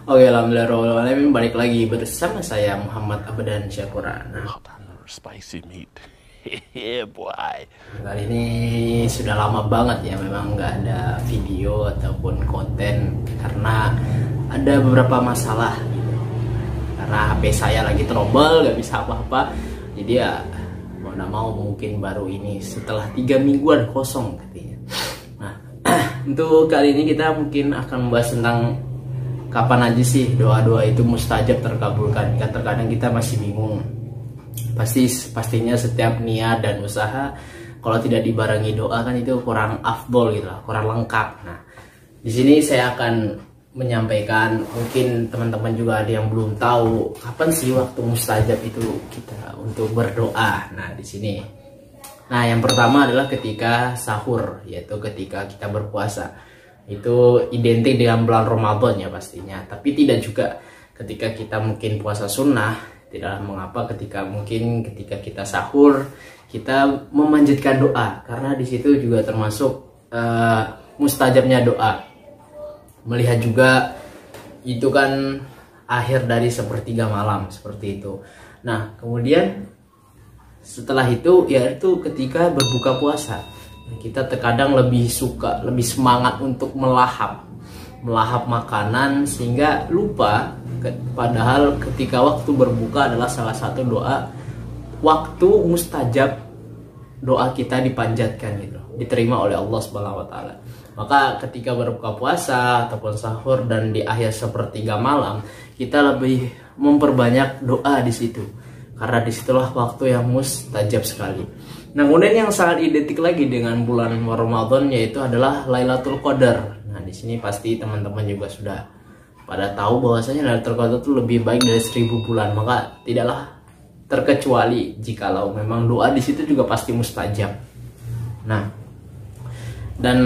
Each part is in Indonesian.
Oke, alhamdulillah, balik lagi bersama saya Muhammad Abadan Syakuran. Spicy meat. Yeah, boy. Kali ini sudah lama banget ya, memang nggak ada video ataupun konten karena ada beberapa masalah gitu. Karena HP saya lagi trouble, nggak bisa apa-apa. Jadi ya mau nggak mau mungkin baru ini setelah 3 mingguan kosong katanya. Nah, untuk kali ini kita mungkin akan membahas tentang kapan aja sih doa-doa itu mustajab terkabulkan. Kan terkadang kita masih bingung. Pastinya setiap niat dan usaha kalau tidak dibarengi doa kan itu kurang afdol gitu lah, kurang lengkap. Nah, di sini saya akan menyampaikan, mungkin teman-teman juga ada yang belum tahu kapan sih waktu mustajab itu kita untuk berdoa. Nah, di sini. Nah, yang pertama adalah ketika sahur, yaitu ketika kita berpuasa. Itu identik dengan bulan Ramadan ya pastinya, tapi tidak juga ketika kita mungkin puasa sunnah. Tidaklah mengapa ketika kita sahur kita memanjatkan doa, karena di situ juga termasuk mustajabnya doa. Melihat juga itu kan akhir dari sepertiga malam seperti itu. Nah, kemudian setelah itu yaitu ketika berbuka puasa, kita terkadang lebih semangat untuk melahap makanan sehingga lupa, padahal ketika waktu berbuka adalah salah satu doa waktu mustajab, doa kita dipanjatkan gitu, diterima oleh Allah Subhanahu wa taala. Maka ketika berbuka puasa ataupun sahur dan di akhir sepertiga malam, kita lebih memperbanyak doa di situ, karena disitulah waktu yang mustajab sekali. Nah, kemudian yang sangat identik lagi dengan bulan Ramadan yaitu adalah Lailatul Qadar. Nah, di sini pasti teman-teman juga sudah pada tahu bahwasanya Lailatul Qadar itu lebih baik dari 1000 bulan. Maka tidaklah terkecuali jikalau memang doa di situ juga pasti mustajab. Nah, dan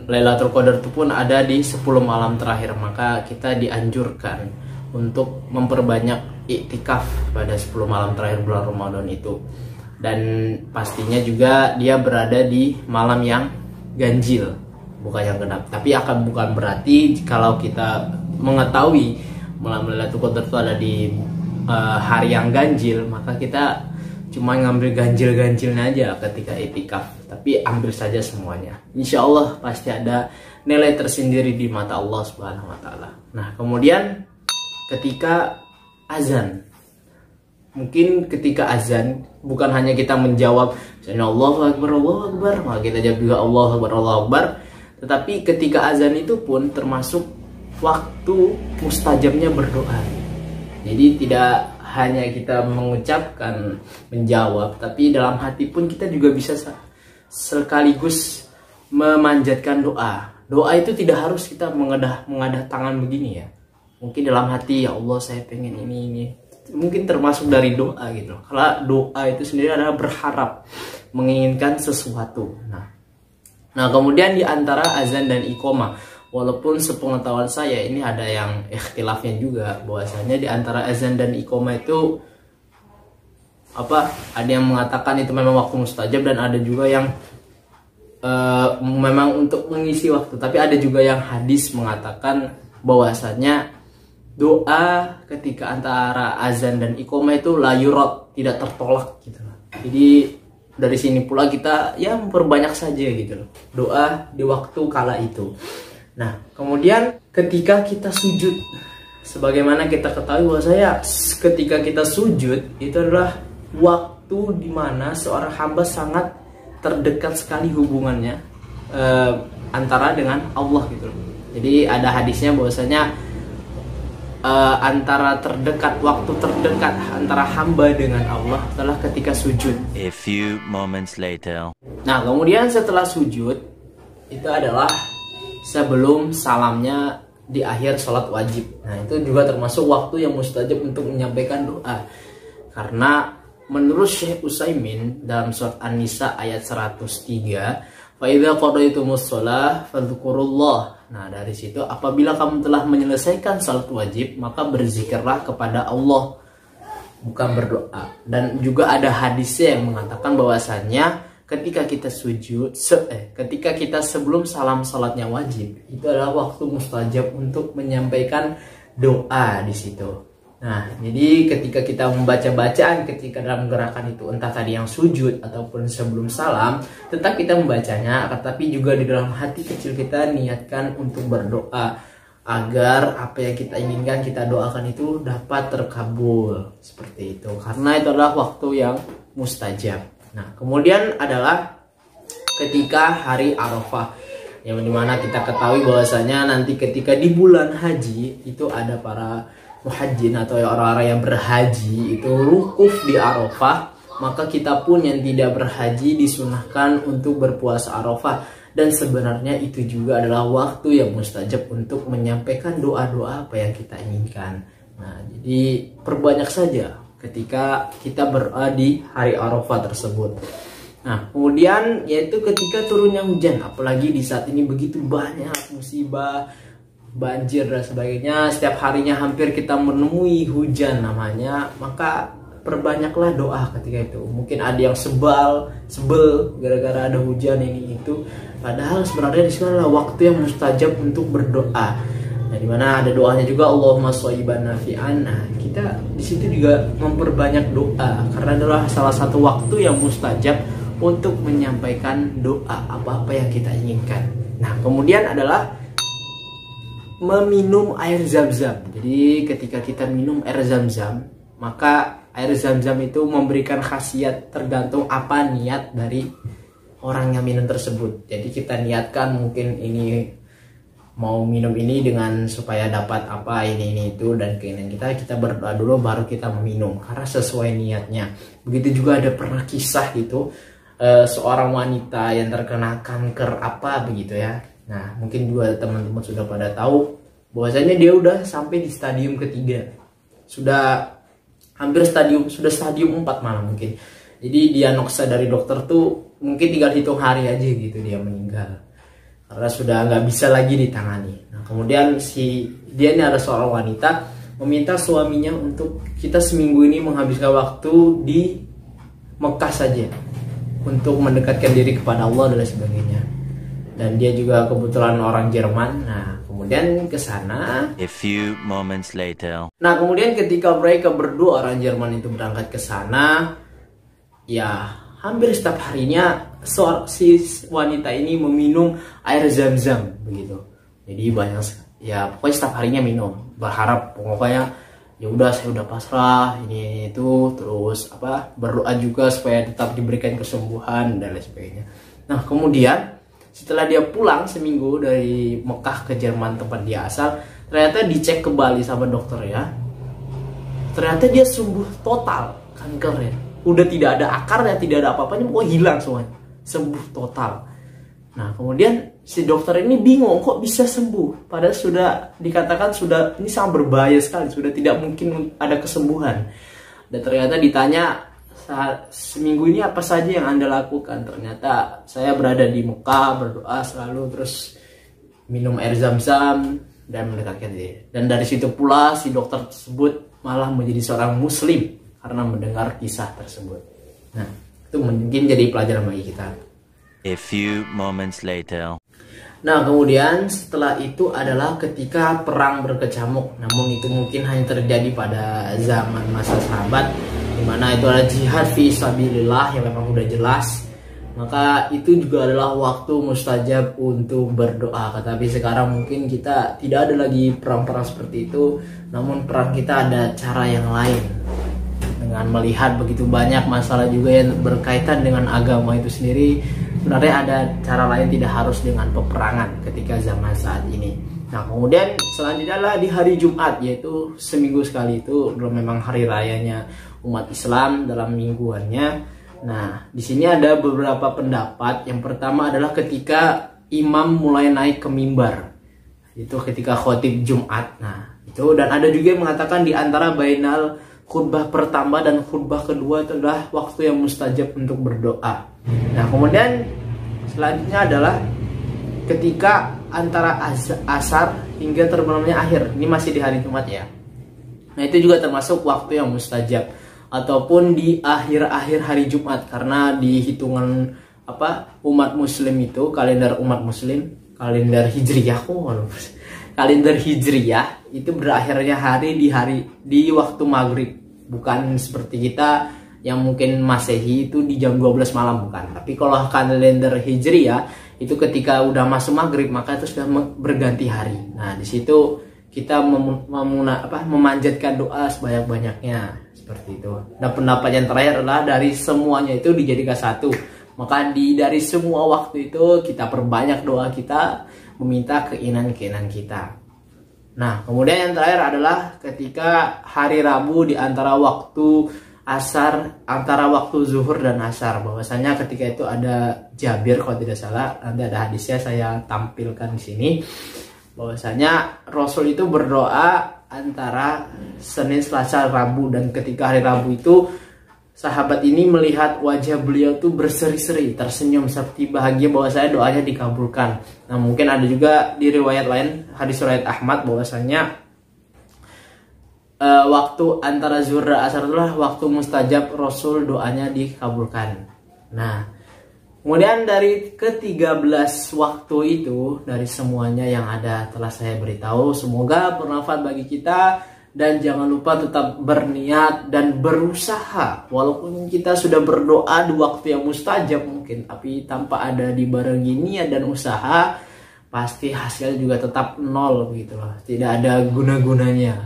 Lailatul Qadar itu pun ada di 10 malam terakhir. Maka kita dianjurkan untuk memperbanyak iktikaf pada 10 malam terakhir bulan Ramadan itu. Dan pastinya juga dia berada di malam yang ganjil, bukan yang genap. Tapi bukan berarti kalau kita mengetahui malam Lailatul Qadar itu ada di hari yang ganjil, maka kita cuma ngambil ganjil-ganjilnya aja ketika itikaf. Tapi ambil saja semuanya. Insya Allah pasti ada nilai tersendiri di mata Allah Subhanahu wa taala. Nah, kemudian ketika azan, mungkin ketika azan bukan hanya kita menjawab misalnya Allahu Akbar, maka kita jawab juga Allahu Akbar, tetapi ketika azan itu pun termasuk waktu mustajabnya berdoa. Jadi tidak hanya kita mengucapkan, menjawab, tapi dalam hati pun kita juga bisa sekaligus memanjatkan doa. Doa itu tidak harus kita mengadah tangan begini ya. Mungkin dalam hati, ya Allah saya pengen ini. Mungkin termasuk dari doa gitu. Karena doa itu sendiri adalah berharap, menginginkan sesuatu. Nah, kemudian di antara azan dan iqomah, walaupun sepengetahuan saya ini ada yang ikhtilafnya juga, bahwasanya di antara azan dan iqomah itu ada yang mengatakan itu memang waktu mustajab, dan ada juga yang memang untuk mengisi waktu. Tapi ada juga yang hadis mengatakan bahwasanya doa ketika antara azan dan iqomah itu la yurad, tidak tertolak gitu. Jadi dari sini pula kita ya memperbanyak saja gitu loh doa di waktu kala itu. Nah, kemudian ketika kita sujud, sebagaimana kita ketahui bahwasanya ketika kita sujud itu adalah waktu dimana seorang hamba sangat terdekat sekali hubungannya antara dengan Allah gitu loh. Jadi ada hadisnya bahwasanya waktu terdekat antara hamba dengan Allah adalah ketika sujud. A few moments later. Nah, kemudian setelah sujud itu adalah sebelum salamnya di akhir sholat wajib. Nah, itu juga termasuk waktu yang mustajab untuk menyampaikan doa. Karena menurut Syekh Utsaimin dalam surat An-Nisa ayat 103, fa idza qadaytumus shalah fadhkurullah. Nah, dari situ apabila kamu telah menyelesaikan salat wajib, maka berzikirlah kepada Allah, bukan berdoa. Dan juga ada hadisnya yang mengatakan bahwasannya ketika kita sujud, ketika kita sebelum salam salatnya wajib, itu adalah waktu mustajab untuk menyampaikan doa di situ. Nah, jadi ketika kita membaca bacaan ketika dalam gerakan itu, entah tadi yang sujud ataupun sebelum salam, tetap kita membacanya, tetapi juga di dalam hati kecil kita niatkan untuk berdoa agar apa yang kita inginkan, kita doakan itu dapat terkabul seperti itu. Karena itu adalah waktu yang mustajab. Nah, kemudian adalah ketika hari Arafah, yang dimana kita ketahui bahwasanya nanti ketika di bulan haji itu ada para muhajjin atau orang-orang yang berhaji itu wukuf di Arafah, maka kita pun yang tidak berhaji disunahkan untuk berpuasa Arafah. Dan sebenarnya itu juga adalah waktu yang mustajab untuk menyampaikan doa-doa apa yang kita inginkan. Nah, jadi perbanyak saja ketika kita berada di hari Arafah tersebut. Nah, kemudian yaitu ketika turunnya hujan, apalagi di saat ini begitu banyak musibah, banjir dan sebagainya, setiap harinya hampir kita menemui hujan namanya, maka perbanyaklah doa ketika itu. Mungkin ada yang sebel gara-gara ada hujan ini itu, padahal sebenarnya di sini adalah waktu yang mustajab untuk berdoa. Nah, dimana ada doanya juga, Allahumma shayyiban nafi'an. Nah, kita di situ juga memperbanyak doa karena adalah salah satu waktu yang mustajab untuk menyampaikan doa apa-apa yang kita inginkan. Nah, kemudian adalah meminum air zam-zam. Jadi ketika kita minum air zam-zam, maka air zam-zam itu memberikan khasiat tergantung apa niat dari orang yang minum tersebut. Jadi kita niatkan mungkin ini mau minum ini dengan supaya dapat apa ini itu dan keinginan kita berdoa dulu baru kita meminum karena sesuai niatnya. Begitu juga ada pernah kisah gitu, seorang wanita yang terkena kanker apa begitu ya. Nah, mungkin juga teman-teman sudah pada tahu bahwasanya dia udah sampai di stadium ketiga, sudah hampir stadium 4 malah mungkin. Jadi diagnosa dari dokter tuh mungkin tinggal hitung hari aja gitu dia meninggal karena sudah nggak bisa lagi ditangani. Nah, kemudian dia ini ada seorang wanita meminta suaminya untuk kita seminggu ini menghabiskan waktu di Mekah saja untuk mendekatkan diri kepada Allah dan sebagainya. Dan dia juga kebetulan orang Jerman. Nah, kemudian ke sana. A few moments later. Nah, kemudian ketika mereka berdua orang Jerman itu berangkat ke sana, ya hampir setiap harinya si wanita ini meminum air zam-zam begitu. Jadi banyak ya pokoknya setiap harinya minum. Berharap pokoknya ya udah saya udah pasrah ini itu, terus berdoa juga supaya tetap diberikan kesembuhan dan lain sebagainya. Nah, kemudian setelah dia pulang seminggu dari Mekah ke Jerman tempat dia asal, ternyata dicek kembali sama dokter ya. Ternyata dia sembuh total kankernya. Udah tidak ada akarnya, tidak ada apa-apanya, pokoknya hilang semuanya. Sembuh total. Nah, kemudian si dokter ini bingung kok bisa sembuh. Padahal sudah dikatakan ini sangat berbahaya sekali, sudah tidak mungkin ada kesembuhan. Dan ternyata ditanya, seminggu ini apa saja yang Anda lakukan? Ternyata saya berada di Mekah, berdoa selalu, terus minum air zam-zam dan mendekatkan diri. Dan dari situ pula si dokter tersebut malah menjadi seorang muslim karena mendengar kisah tersebut. Nah, itu mungkin jadi pelajaran bagi kita. A few moments later. Nah, kemudian setelah itu adalah ketika perang berkecamuk. Namun itu mungkin hanya terjadi pada zaman masa sahabat, dimana itu adalah jihad fi sabilillah yang memang udah jelas. Maka itu juga adalah waktu mustajab untuk berdoa. Tetapi sekarang mungkin kita tidak ada lagi perang-perang seperti itu, namun perang kita ada cara yang lain. Dengan melihat begitu banyak masalah juga yang berkaitan dengan agama itu sendiri, sebenarnya ada cara lain, tidak harus dengan peperangan ketika zaman saat ini. Nah, kemudian selanjutnya adalah di hari Jumat, yaitu seminggu sekali itu memang hari rayanya umat Islam dalam mingguannya. Nah, di sini ada beberapa pendapat. Yang pertama adalah ketika imam mulai naik ke mimbar, itu ketika khotib Jumat. Nah, itu dan ada juga yang mengatakan di antara bainal khutbah pertama dan khutbah kedua itu adalah waktu yang mustajab untuk berdoa. Nah, kemudian selanjutnya adalah ketika antara asar hingga terbenamnya akhir. Ini masih di hari Jumat ya. Nah, itu juga termasuk waktu yang mustajab ataupun di akhir-akhir hari Jumat, karena di hitungan umat muslim itu, kalender umat muslim, kalender hijriyah kalender Hijriyah itu berakhirnya hari di waktu maghrib, bukan seperti kita yang mungkin Masehi itu di jam 12 malam, bukan. Tapi kalau kalender Hijriyah itu ketika udah masuk maghrib maka itu sudah berganti hari. Nah di situ kita memanjatkan doa sebanyak-banyaknya seperti itu. Dan pendapat yang terakhir adalah dari semuanya itu dijadikan satu. Maka dari semua waktu itu kita perbanyak doa kita, meminta keinginan-keinginan kita. Nah, kemudian yang terakhir adalah ketika hari Rabu di antara waktu asar, antara waktu zuhur dan asar. Bahwasanya ketika itu ada Jabir kalau tidak salah, nanti ada hadisnya saya tampilkan di sini. Bahwasanya Rasul itu berdoa antara Senin, Selasa, Rabu, dan ketika hari Rabu itu sahabat ini melihat wajah beliau tuh berseri-seri, tersenyum seperti bahagia bahwasanya doanya dikabulkan. Nah, mungkin ada juga di riwayat lain, hadis riwayat Ahmad, bahwasanya waktu antara zuhur dan asar itulah waktu mustajab Rasul doanya dikabulkan. Nah, kemudian dari ke-13 waktu itu, dari semuanya yang ada telah saya beritahu, semoga bermanfaat bagi kita. Dan jangan lupa tetap berniat dan berusaha. Walaupun kita sudah berdoa di waktu yang mustajab mungkin, tapi tanpa ada dibarengi niat dan usaha, pasti hasil juga tetap nol gitu loh. Tidak ada guna-gunanya.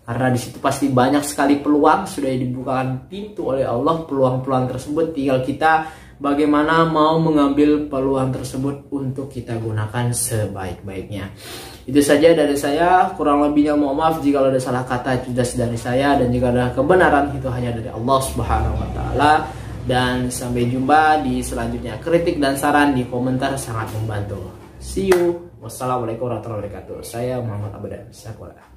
Karena di situ pasti banyak sekali peluang sudah dibukakan pintu oleh Allah. Peluang-peluang tersebut tinggal kita bagaimana mau mengambil peluang tersebut untuk kita gunakan sebaik-baiknya. Itu saja dari saya, kurang lebihnya mohon maaf jika ada salah kata itu dari saya, dan jika ada kebenaran itu hanya dari Allah Subhanahu wa taala. Dan sampai jumpa di selanjutnya. Kritik dan saran di komentar sangat membantu. See you. Wassalamualaikum warahmatullahi wabarakatuh. Saya Muhammad Abadan. Syakura.